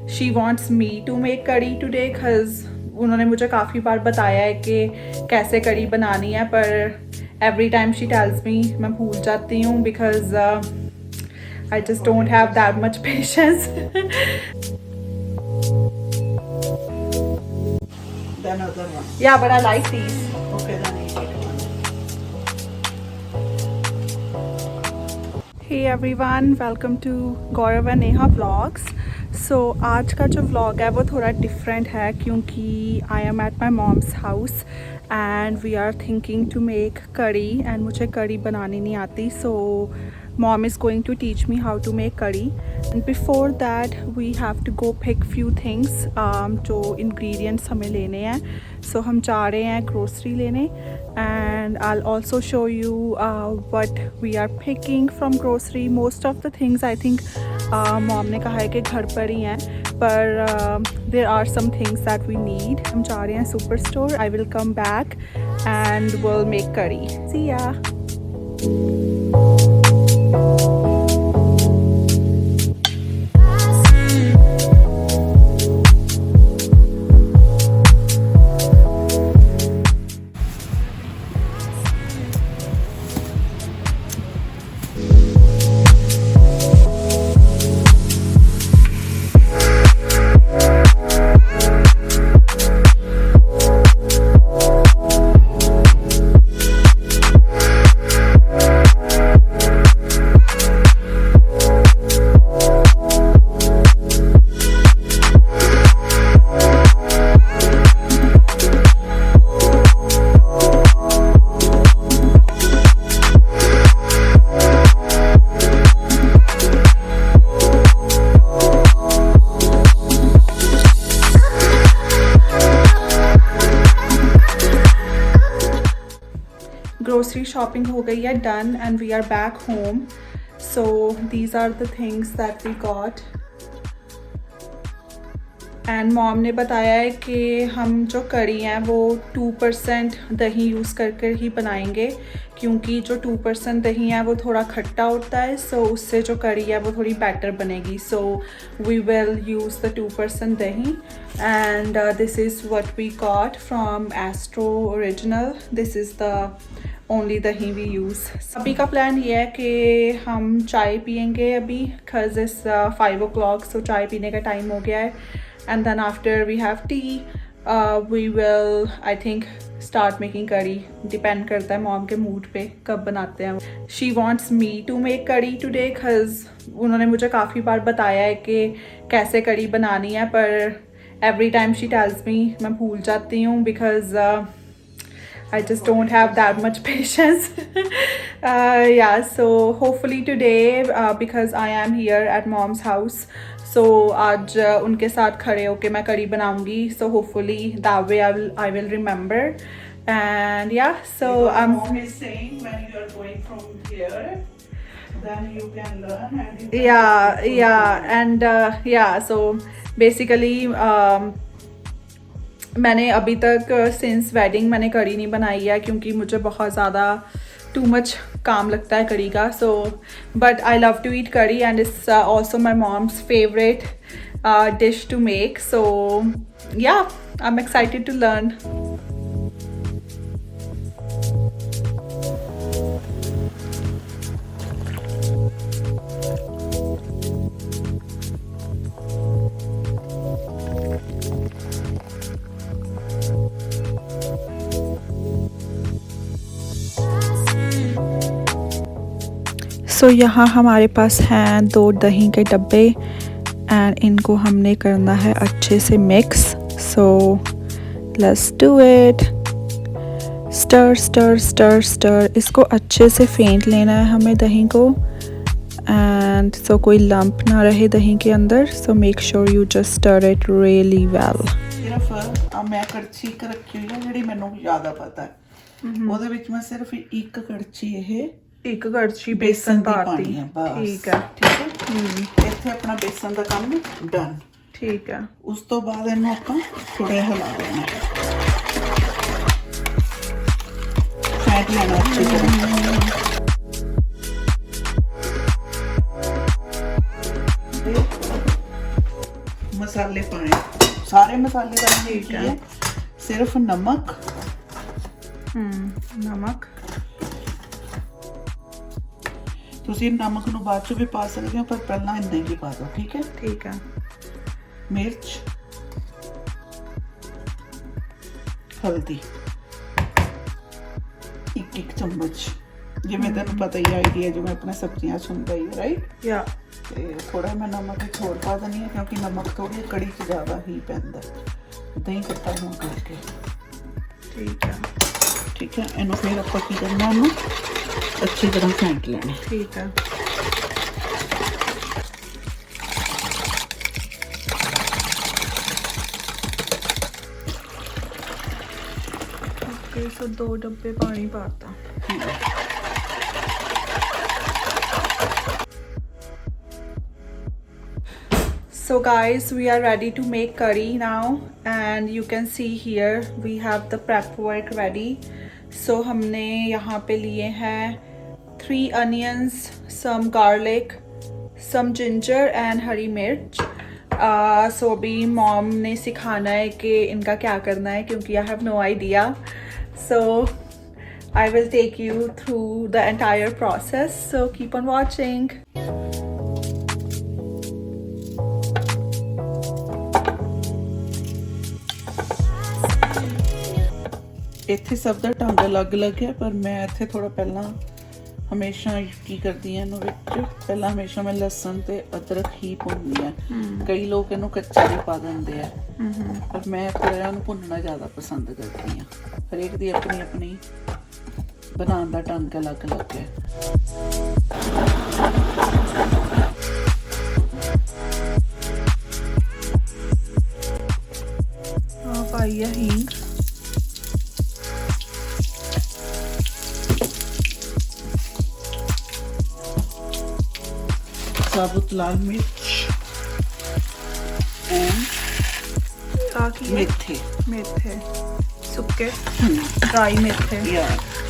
She wants me to make kadhi today because उन्होंने मुझे काफ़ी बार बताया है कि कैसे कड़ी बनानी है, पर every time she tells me मैं भूल जाती हूँ because I just don't have that much patience. Then other one. Yeah, but I like these. Okay, then eat it one. Hey everyone, welcome to Gaurav and Neha vlogs. So आज का जो vlog है वो थोड़ा different है क्योंकि I am at my mom's house and we are thinking to make curry and मुझे curry बनानी नहीं आती, so mom is going to teach me how to make curry. And before that we have to go pick few things जो ingredients हमें लेने हैं. So हम जा रहे हैं grocery लेने and I'll also show you what we are picking from grocery. Most of the things I think mom ने कहा है कि घर पर ही हैं, पर there are some things that we need. हम जा रहे हैं superstore. I will come back and we'll make curry. See ya. Grocery shopping हो गई है done and we are back home. So these are the things that we got. And mom ने बताया है कि हम जो कड़ी हैं वो 2% दही यूज़ करके ही बनाएंगे क्योंकि जो 2% दही है वो थोड़ा खट्टा होता है, so उससे जो कड़ी है वो थोड़ी बेटर बनेगी. So we will use the 2% दही and this is what we got from Astro Original. This is the only दही we use. अभी का प्लान ये है कि हम चाय पियेंगे अभी because it's 5 o'clock, so चाय पीने का टाइम हो गया है. And then after we have tea, we will I think start making curry. Depend करता है mom के mood पे कब बनाते हैं. She wants me to make curry today because उन्होंने मुझे काफ़ी बार बताया है कि कैसे कड़ी बनानी है, पर every time she tells me मैं भूल जाती हूँ because I just don't have that much patience. Yeah, so hopefully today because I am here at mom's house, so आज उनके साथ खड़े होके मैं कड़ी बनाऊंगी. So hopefully that way I will remember. And yeah, so Mom is saying when you are going from here, then you can learn and you can yeah and yeah, so basically मैंने अभी तक since wedding मैंने कड़ी नहीं बनाई है क्योंकि मुझे बहुत ज़्यादा टू मच काम लगता है कड़ी का. So but I love to eat kadhi and it's also my mom's favourite dish to make. So yeah I am excited to learn. So यहाँ हमारे पास हैं 2 दही के डब्बे एंड इनको हमने करना है अच्छे से mix. So let's do it. Stir stir stir stir. इसको अच्छे से फेंट लेना है हमें दही को एंड सो कोई लंप ना रहे दही के अंदर. So make sure you just stir it really well. सिर्फ मैं कड़छी एक रखी हुई है ਜਿਹੜੀ ਮੈਨੂੰ ਜ਼ਿਆਦਾ ਪਤਾ ਹੈ. ਉਹਦੇ ਵਿੱਚ ਮੈਂ ਸਿਰਫ ਇੱਕ ਕੜਛੀ ਇੱਕ ਕੜਛੀ ਬੇਸਨ ਪਾਤੀ. ਠੀਕ ਹੈ ਇੱਥੇ ਆਪਣਾ ਬੇਸਨ ਦਾ ਕੰਮ ਡਨ. ਠੀਕ ਹੈ. ਉਸ ਤੋਂ ਬਾਅਦ ਇਹਨੂੰ ਆਪਾਂ ਥੋੜਾ ਹਿਲਾ ਦੇਣਾ ਹੈ. ਫੈਟ ਲੈਣਾ ਅੱਛੀ ਤਰ੍ਹਾਂ. ਮਸਾਲੇ ਪਾਣੇ, ਸਾਰੇ ਮਸਾਲੇ ਪਾਣੇ। ਠੀਕ ਹੈ ਸਿਰਫ ਨਮਕ, ਨਮਕ। ਤੁਸੀਂ ਨਮਕ ਨੂੰ ਬਾਅਦ ਚ ਵੀ ਪਾ ਸਕਦੇ ਹੋ, ਪਰ ਪਹਿਲਾਂ ਇੰਨਾ ਹੀ ਪਾ ਦਿਓ। ਠੀਕ ਹੈ। ਠੀਕ ਹੈ। ਮਿਰਚ, ਹਲਦੀ, ਇੱਕ ਚਮਚ, ਜਿਵੇਂ ਤੈਨੂੰ ਪਤਾ ਹੀ ਆਈਡੀਆ ਜਿਵੇਂ ਆਪਣੇ ਸਬਜ਼ੀਆਂ ਚ ਹੁੰਦਾ ਹੀ, ਰਾਈਟ। ਯਾ ਤੇ ਥੋੜਾ ਮੈਂ ਨਮਕ ਹੋਰ ਪਾ ਦਿੰਦੀ ਹਾਂ, ਕਿਉਂਕਿ ਨਮਕ ਥੋੜੀ ਕੜੀ ਚ ਜ਼ਿਆਦਾ ਹੀ ਪੈਂਦਾ ਦਹੀਂ ਖੱਟਾ ਹੋਣ ਕਰਕੇ। ਠੀਕ ਹੈ। ਠੀਕ ਹੈ। ਇਹਨੂੰ ਫਿਰ ਆਪਾਂ ਕੀ ਕਰਨਾ, ਉਹਨੂੰ ਅੱਛੀ ਤਰ੍ਹਾਂ ਫੈਂਟ ਲੈਣਾ। ਠੀਕ ਹੈ। ਓਕੇ, ਸੋ 2 ਡੱਬੇ ਪਾਣੀ ਪਾਤਾ। So guys, we are ready to make curry now, and you can see here we have the prep work ready. So हमने यहाँ पे लिए हैं 3 onions, some garlic, some ginger and हरी मिर्च। So अभी मॉम ने सिखाना है कि इनका क्या करना है, क्योंकि I have no idea. So I will take you through the entire process. So keep on watching. ਇੱਥੇ ਸਭ ਦਾ ਢੰਗ ਅਲੱਗ-ਅਲੱਗ ਹੈ, ਪਰ ਮੈਂ ਇੱਥੇ ਥੋੜਾ ਪਹਿਲਾਂ ਹਮੇਸ਼ਾ ਕੀ ਕਰਦੀ ਹਾਂ, ਇਹਨੂੰ ਵਿੱਚ ਪਹਿਲਾਂ ਹਮੇਸ਼ਾ ਮੈਂ ਲਸਣ ਤੇ ਅਦਰਕ ਹੀ ਭੁੰਨਦੀ ਹਾਂ। ਕਈ ਲੋਕ ਇਹਨੂੰ ਕੱਚਾ ਵੀ ਪਾ ਦਿੰਦੇ ਆ, ਪਰ ਮੈਂ ਥੋੜਾ ਇਹਨੂੰ ਭੁੰਨਣਾ ਜ਼ਿਆਦਾ ਪਸੰਦ ਕਰਦੀ ਹਾਂ। ਹਰੇਕ ਦੀ ਆਪਣੀ ਆਪਣੀ ਬਣਾਉਣ ਦਾ ਢੰਗ ਅਲੱਗ-ਅਲੱਗ ਹੈ। ਪਾਈ ਹੈ ਹੀਂਗ, साबुत लाल मिर्च मेथे, मेथे सुक्के ड्राई मेथे। या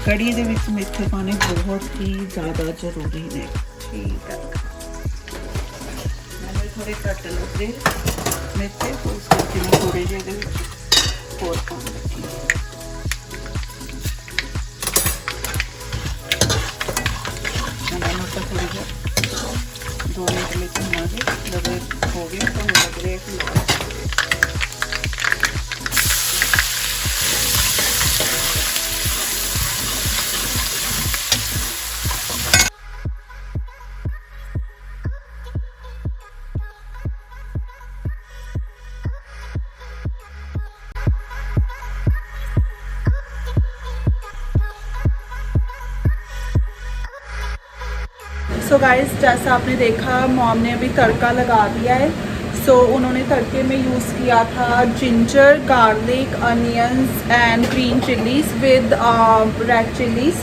कड़ी दे विच मेथे पाने बहुत ही ज़्यादा जरूरी ने। ठीक है। मैंने थोड़े घट लगे मेथे, तो इस करके मैं थोड़े ਜਿਹੇ और पाने लगी। मैंने थोड़ी जिहा 2 मिनट में भुना के जब हो गया तो मैं लग रहा है सो गाइस, जैसा आपने देखा मॉम ने अभी तड़का लगा दिया है। सो उन्होंने तड़के में यूज़ किया था ginger, garlic, onions and green chillies with red chillies.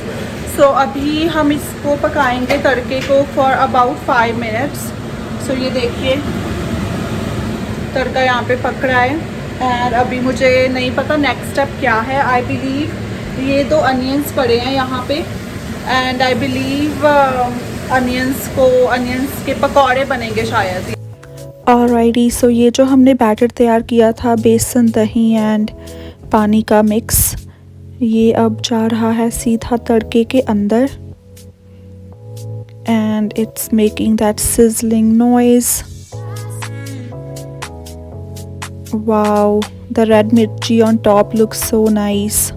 So अभी हम इसको पकाएंगे तड़के को फॉर अबाउट 5 मिनट्स। सो ये देखिए तड़का यहाँ पे पक रहा है। और अभी मुझे नहीं पता नेक्स्ट स्टेप क्या है। आई बिलीव ये 2 अनियंस पड़े हैं यहाँ पे, एंड आई बिलीव अनियंस के पकौड़े बनेंगे शायद। ऑलराइटी, सो ये जो हमने बैटर तैयार किया था बेसन, दही एंड पानी का मिक्स, ये अब जा रहा है सीधा तड़के के अंदर, and it's making that sizzling noise. Wow, the red mirchi on top looks so nice.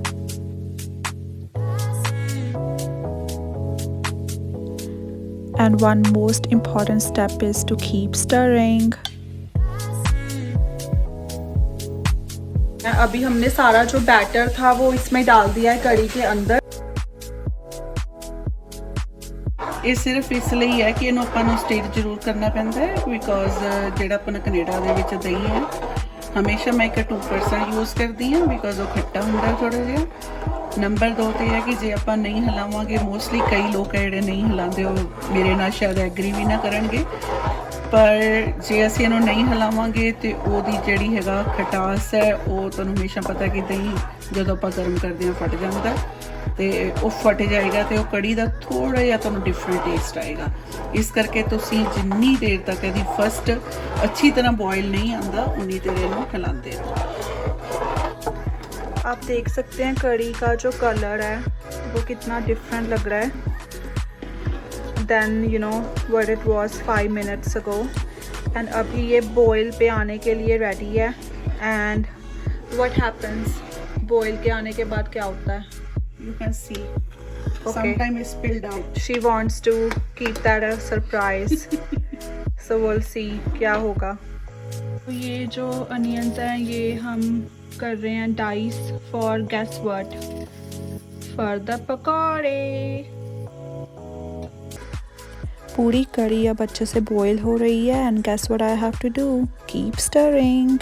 And one most important step is to keep stirring. अभी हमने सारा जो बैटर था वो इसमें डाल दिया है कड़ी के अंदर। ਇਹ ਸਿਰਫ ਇਸ ਲਈ ਹੈ ਕਿ ਇਹਨੂੰ ਆਪਾਂ ਨੂੰ ਸਟੀਰ ਜ਼ਰੂਰ ਕਰਨਾ ਪੈਂਦਾ ਹੈ, ਬਿਕੋਜ਼ ਜਿਹੜਾ ਆਪਣਾ ਕੈਨੇਡਾ ਦੇ ਵਿੱਚ ਦਹੀਂ ਹੈ ਹਮੇਸ਼ਾ ਮੈਂ 2% ਯੂਜ਼ ਕਰਦੀ ਹਾਂ, ਬਿਕੋਜ਼ ਉਹ ਖੱਟਾ ਹੁੰਦਾ ਥੋੜਾ ਜਿਹਾ। ਨੰਬਰ 2 ਤੇ ਹੈ ਕਿ ਜੇ ਆਪਾਂ ਨਹੀਂ ਹਿਲਾਵਾਂਗੇ, ਮੋਸਟਲੀ ਕਈ ਲੋਕ ਹੈ ਜਿਹੜੇ ਨਹੀਂ ਹਿਲਾਉਂਦੇ, ਉਹ ਮੇਰੇ ਨਾਲ ਸ਼ਾਇਦ ਐਗਰੀ ਵੀ ਨਾ ਕਰਨਗੇ, ਪਰ ਜੇ ਅਸੀਂ ਇਹਨੂੰ ਨਹੀਂ ਹਿਲਾਵਾਂਗੇ ਤੇ ਉਹਦੀ ਜਿਹੜੀ ਹੈਗਾ ਖਟਾਸ ਹੈ ਉਹ ਤੁਹਾਨੂੰ ਹਮੇਸ਼ਾ ਪਤਾ ਕਿ ਦਹੀਂ ਜਦੋਂ ਆਪਾਂ ਗਰਮ ਕਰਦੇ ਹਾਂ ਫਟ ਜਾਂਦਾ। ਤੇ ਉਹ ਫਟ ਜਾਏਗਾ ਤੇ ਉਹ ਕੜੀ ਦਾ ਥੋੜਾ ਜਿਹਾ ਤੁਹਾਨੂੰ ਡਿਫਰੈਂਟ ਟੇਸਟ ਆਏਗਾ। ਇਸ ਕਰਕੇ ਤੁਸੀਂ ਜਿੰਨੀ ਦੇਰ ਤੱਕ ਇਹਦੀ ਫਸਟ ਅੱਛੀ ਤਰ੍ਹਾਂ ਬॉईल नहीं आंदा उन्नी देर ਇਹਨੂੰ ਹਿਲਾਉਂਦੇ ਰਹੋ। आप देख सकते हैं कड़ी का जो कलर है वो कितना डिफरेंट लग रहा है then you know what it was 5 minutes ago. And अभी ये बॉईल पे आने के लिए रेडी है। एंड व्हाट हैपेंस बॉईल के आने के बाद क्या होता है? You can see Okay. sometimes it's spilled out. She wants to keep that a surprise. So we'll see क्या होगा। तो ये जो अनियंस हैं ये हम कर रहे हैं dice for guess what for the पकौड़े। पूरी कड़ी अब अच्छे से बॉईल हो रही है and guess what I have to do? Keep stirring.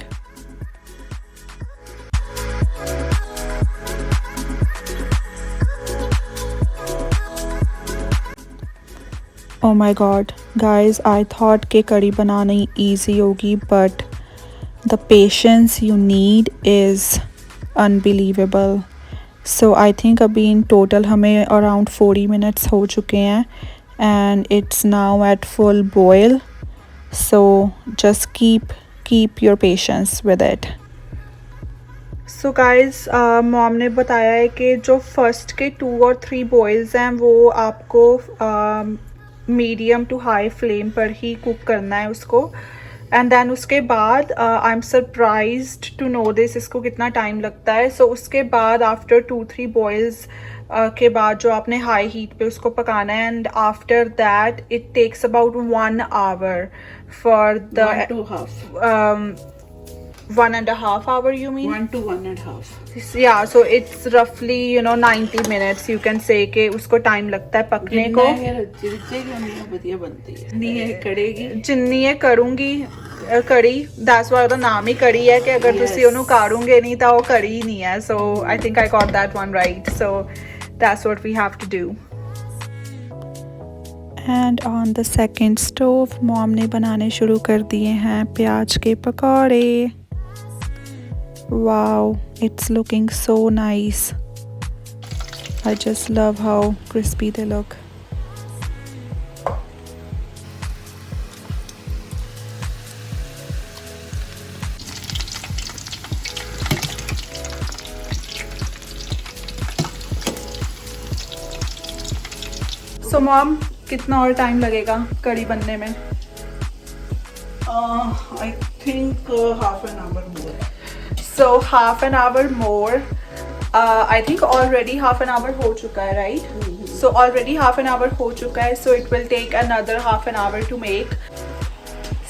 Oh my god guys, I thought कि कड़ी बनानी easy होगी but the patience you need is unbelievable. So I think अभी in total हमें around 40 minutes हो चुके हैं and it's now at full boil. So just keep your patience with it. So guys, mom ने बताया है कि जो फर्स्ट के 2 और 3 बॉयल्स हैं वो आपको मीडियम टू हाई फ्लेम पर ही कुक करना है उसको। एंड देन उसके बाद I am surprised to know this, इसको कितना टाइम लगता है। सो उसके बाद आफ्टर 2-3 बॉयल्स के बाद जो आपने हाई हीट पे उसको पकाना है and after that it takes about 1 hour for the 1.5 hour you mean? 1 to 1.5. Yeah, so it's roughly 90 minutes you can say कि उसको टाइम लगता है पकने को। ਵਧੀਆ ਬਣਦੀ ਹੈ ਨਹੀਂ ਇਹ ਕੜੇਗੀ ਜਿੰਨੀ ਇਹ ਕਰੂੰਗੀ ਕੜੀ that's why ਉਹਦਾ ਨਾਮ ਹੀ ਕੜੀ ਹੈ ਕਿ ਅਗਰ ਤੁਸੀਂ ਉਹਨੂੰ ਕਾੜੋਗੇ ਨਹੀਂ ਤਾਂ ਉਹ ਕੜੀ ਨਹੀਂ ਹੈ। So I think I got that one right. So that's what we have to do. And on the second stove mom ने बनाने शुरू कर दिए हैं प्याज के पकौड़े। Wow, it's looking so nice. I just love how crispy they look. So mom, कितना और टाइम लगेगा कड़ी बनने में? I think half an hour more. So half an hour more. I think already half an hour हो चुका है, right? So already half an hour हो चुका है. So it will take another half an hour to make.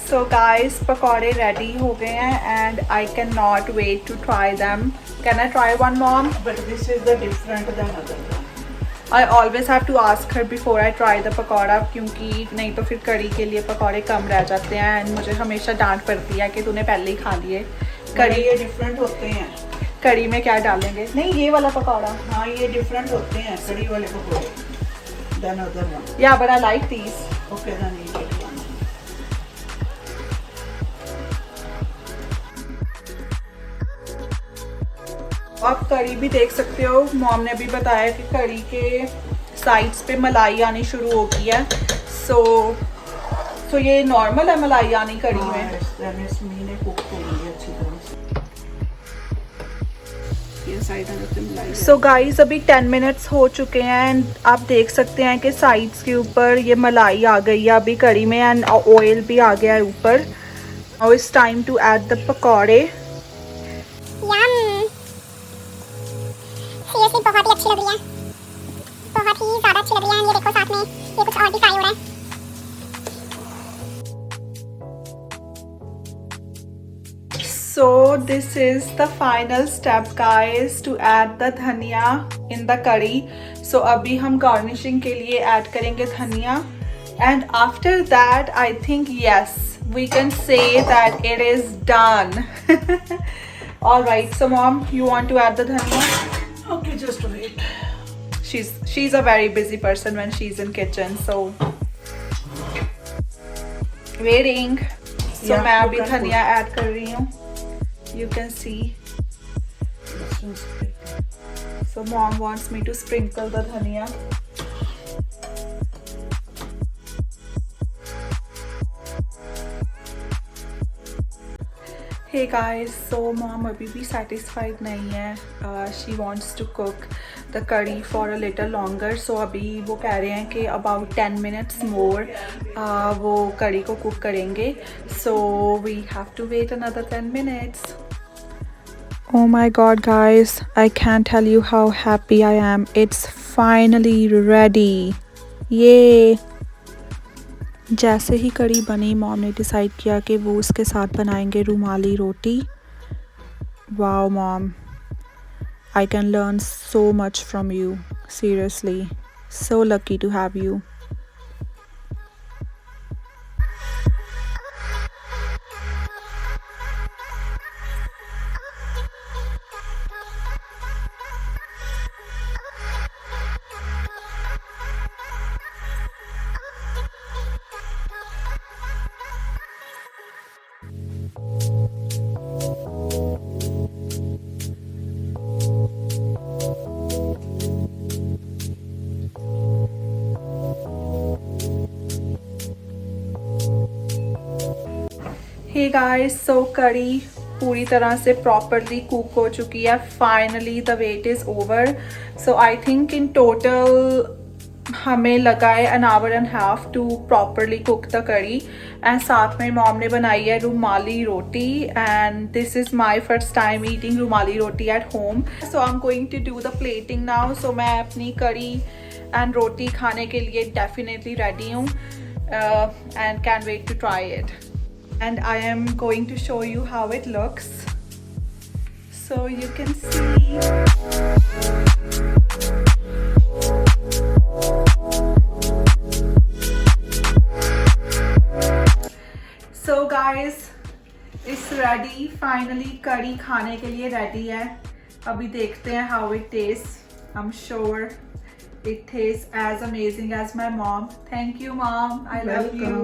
So guys, पकौड़े ready हो गए हैं and I cannot wait to try them. Can I try one, mom? But this is the different than other one. I always have to ask her before I try the pakora क्योंकि नहीं तो फिर कड़ी के लिए पकौड़े कम रह जाते हैं and मुझे हमेशा डांट पड़ती है कि तूने पहले ही खा लिए। कड़ी ये डिफरेंट होते हैं। कड़ी में क्या डालेंगे? नहीं ये वाला पकौड़ा। हाँ ये डिफरेंट होते हैं कड़ी वाले पकौड़े than other one. Yeah, but I like these. Okay, then you take one. आप कड़ी भी देख सकते हो, मॉम ने भी बताया कि कड़ी के साइड्स पे मलाई आनी शुरू हो गई है। सो ये नॉर्मल है मलाई आनी कड़ी में? सो गाइस अभी 10 मिनट्स हो चुके हैं एंड आप देख सकते हैं कि साइड्स के ऊपर ये मलाई आ गई है अभी कड़ी में एंड ऑयल भी आ गया है ऊपर। Now it's time to add the pakode. Seriously बहुत ही अच्छी लग रही है, बहुत ही ज़्यादा अच्छी लग रही है। ये देखो साथ में ये कुछ और भी फ्राई हो रहा है। So this is the final step guys to add the धनिया in the curry. So अभी हम garnishing के लिए add करेंगे धनिया and after that I think yes we can say that it is done. Alright, so mom you want to add the धनिया? Okay, just wait. She's a very busy person when she's in kitchen, so waiting. So Yeah, मैं you अभी can धनिया add कर रही हूँ. You can see. So mom wants me to sprinkle the dhania. Hey guys, so mom अभी भी satisfied नहीं है. She wants to cook the curry for a little longer. So अभी वो कह रहे हैं कि about 10 minutes more वो curry को cook करेंगे. So we have to wait another 10 minutes. Oh my god guys, I can't tell you how happy I am. It's finally ready. Yay! जैसे ही कड़ी बनी मॉम ने डिसाइड किया कि वो उसके साथ बनाएंगे rumali roti. Wow mom, I can learn so much from you. Seriously, so lucky to have you. Hey guys, so कड़ी पूरी तरह से प्रॉपरली कुक हो चुकी है. Finally the wait is over. So I think in total हमें लगा है 1.5 hours to properly cook the kadhi. And साथ में मॉम ने बनाई है rumali roti. And this is my first time eating rumali roti at home. So I am going to do the plating now. So मैं अपनी कड़ी एंड रोटी खाने के लिए डेफिनेटली रेडी हूँ and can wait to try it. And I am going to show you how it looks, so you can see. So guys, it's ready. Finally कड़ी खाने के लिए ready है. अभी देखते हैं how it tastes. I'm sure it tastes as amazing as my mom. Thank you mom, I love you.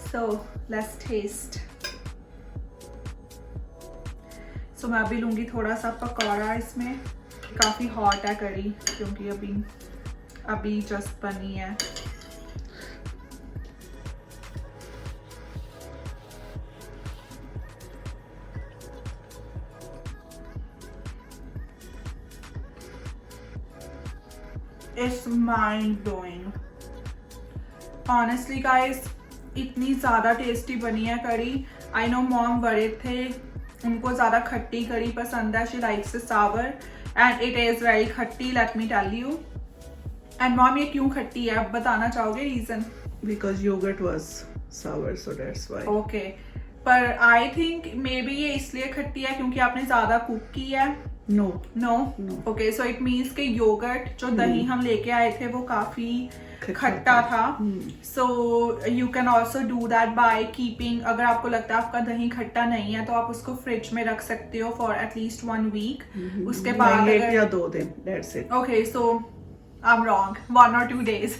So let's taste. So मैं अभी लूँगी थोड़ा सा पकौड़ा इसमें. काफ़ी हॉट है कड़ी क्योंकि अभी जस्ट बनी है. It's mind blowing. Honestly guys, इतनी ज़्यादा टेस्टी बनी है कड़ी. आई नो मॉम बड़े थे, उनको ज़्यादा खट्टी कड़ी पसंद है. She likes sour and it is very khatti, let me tell you. And mom ये क्यों खट्टी है, आप बताना चाहोगे reason? Because yogurt was sour, so that's why. Okay, पर आई थिंक मे बी ये इसलिए खट्टी है क्योंकि आपने ज़्यादा कुक की है. No. No. No. Okay, so it means कि योगर्ट जो दही हम लेके आए थे वो काफ़ी खट्टा था. So you can also do that by keeping. अगर आपको लगता है आपका दही खट्टा नहीं है तो आप उसको फ्रिज में रख सकते हो फॉर एटलीस्ट 1 week. उसके बाद 1 या 2 दिन, that's it. Okay, so I am wrong, 1 or 2 days.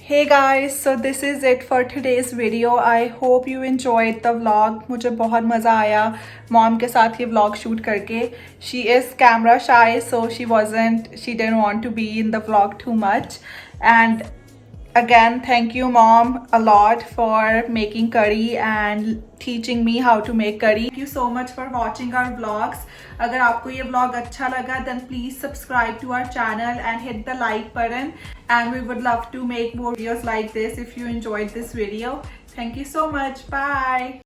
Hey guys, so this is it for today's video. I hope you enjoyed the vlog. मुझे बहुत मज़ा आया मॉम के साथ ये vlog shoot करके. She is camera shy, so she didn't want to be in the vlog too much. And again, thank you mom a lot for making curry and teaching me how to make curry. Thank you so much for watching our vlogs. अगर आपको ये vlog अच्छा लगा then please subscribe to our channel and hit the like button. And we would love to make more videos like this if you enjoyed this video. Thank you so much. Bye.